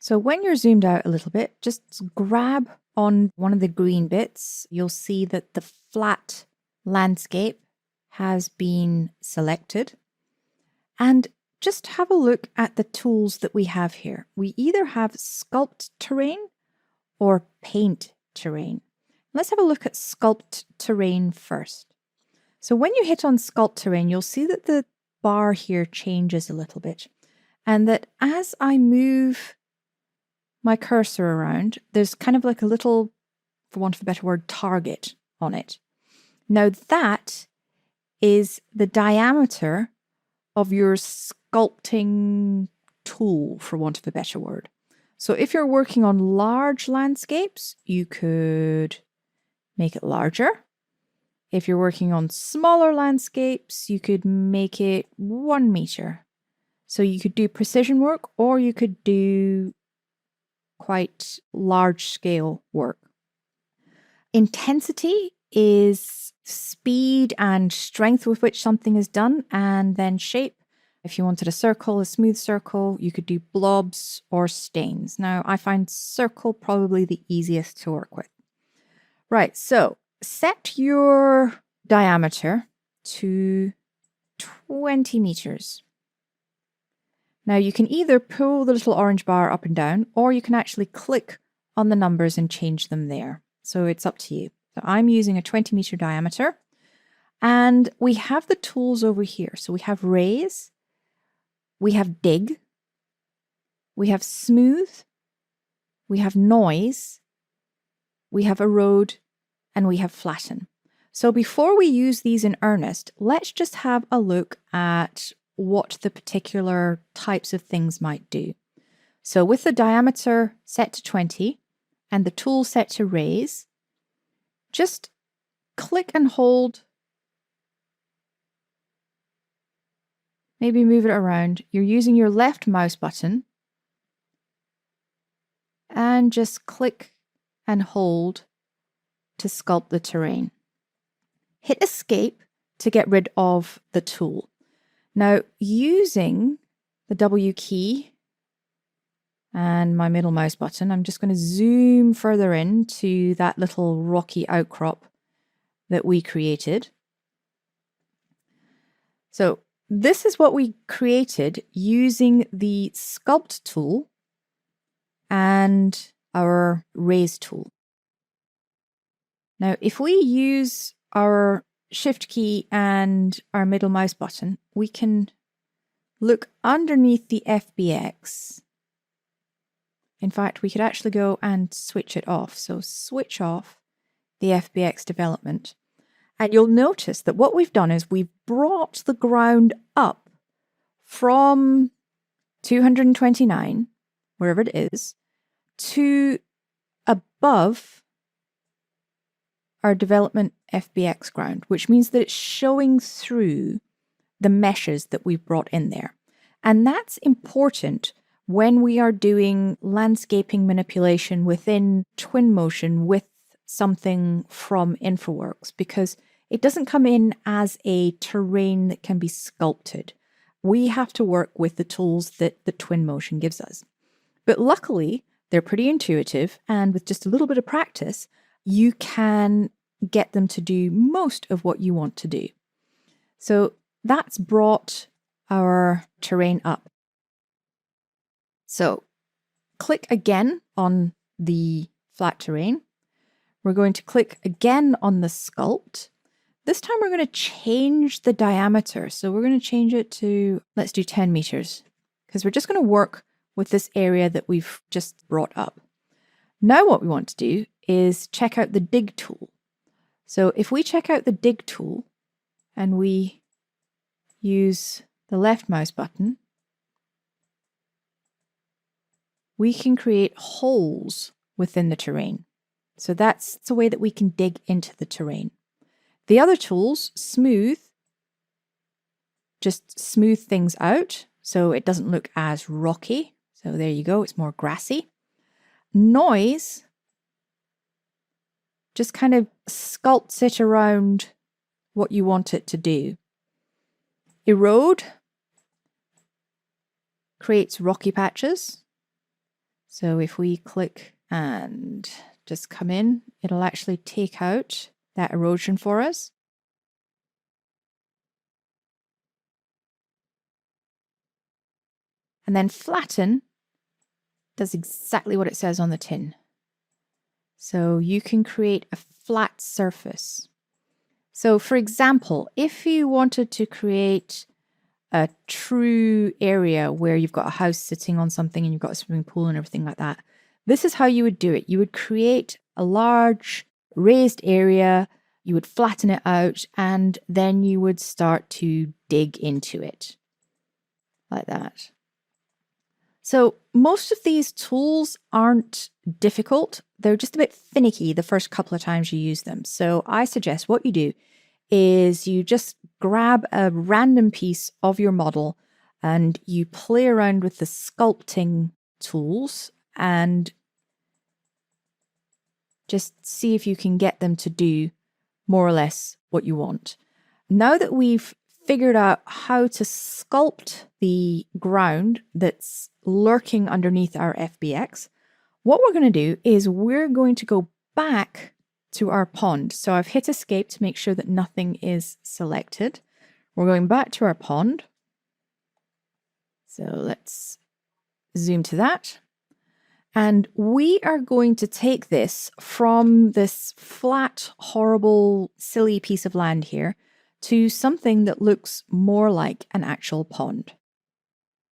So when you're zoomed out a little bit, just grab on one of the green bits. You'll see that the flat landscape has been selected. And just have a look at the tools that we have here. We either have Sculpt Terrain or Paint Terrain. Let's have a look at Sculpt Terrain first. So when you hit on Sculpt Terrain, you'll see that the bar here changes a little bit. And that as I move my cursor around, there's kind of like a little, for want of a better word, target on it. Now that is the diameter of your sculpting tool, for want of a better word. So if you're working on large landscapes, you could make it larger. If you're working on smaller landscapes, you could make it 1 meter. So you could do precision work, or you could do quite large scale work. Intensity is speed and strength with which something is done, and then shape. If you wanted a circle, a smooth circle, you could do blobs or stains. Now, I find circle probably the easiest to work with. Right, so set your diameter to 20 meters. Now, you can either pull the little orange bar up and down, or you can actually click on the numbers and change them there. So it's up to you. So I'm using a 20 meter diameter, and we have the tools over here. So we have raise, we have dig, we have smooth, we have noise, we have erode, and we have flatten. So before we use these in earnest, let's just have a look at what the particular types of things might do. So with the diameter set to 20 and the tool set to raise, just click and hold, maybe move it around. You're using your left mouse button and just click and hold to sculpt the terrain. Hit escape to get rid of the tool. Now, using the W key and my middle mouse button, I'm just going to zoom further into that little rocky outcrop that we created. So this is what we created using the Sculpt tool and our Raise tool. Now, if we use our Shift key and our middle mouse button, we can look underneath the FBX. In fact, we could actually go and switch it off. So switch off the FBX development. And you'll notice that what we've done is we've brought the ground up from 229, wherever it is, to above our development FBX ground, which means that it's showing through the meshes that we've brought in there. And that's important when we are doing landscaping manipulation within Twinmotion with something from InfraWorks, because it doesn't come in as a terrain that can be sculpted. We have to work with the tools that the Twinmotion gives us. But luckily, they're pretty intuitive, and with just a little bit of practice, you can get them to do most of what you want to do. So that's brought our terrain up. So click again on the flat terrain. We're going to click again on the sculpt. This time we're going to change the diameter. So we're going to change it to, let's do 10 meters, because we're just going to work with this area that we've just brought up. Now what we want to do is check out the dig tool. So if we check out the dig tool and we use the left mouse button, we can create holes within the terrain. So that's a way that we can dig into the terrain. The other tools, smooth, just smooth things out so it doesn't look as rocky. So there you go, it's more grassy. Noise just kind of sculpts it around what you want it to do. Erode creates rocky patches. So if we click and just come in, it'll actually take out that erosion for us. And then flatten does exactly what it says on the tin. So you can create a flat surface. So for example, if you wanted to create a true area where you've got a house sitting on something and you've got a swimming pool and everything like that, this is how you would do it. You would create a large raised area, you would flatten it out, and then you would start to dig into it like that. So most of these tools aren't difficult. They're just a bit finicky the first couple of times you use them. So I suggest what you do is you just grab a random piece of your model and you play around with the sculpting tools and just see if you can get them to do more or less what you want. Now that we've figured out how to sculpt the ground that's lurking underneath our FBX, what we're going to do is we're going to go back to our pond. So I've hit escape to make sure that nothing is selected. We're going back to our pond. So let's zoom to that. And we are going to take this from this flat, horrible, silly piece of land here to something that looks more like an actual pond.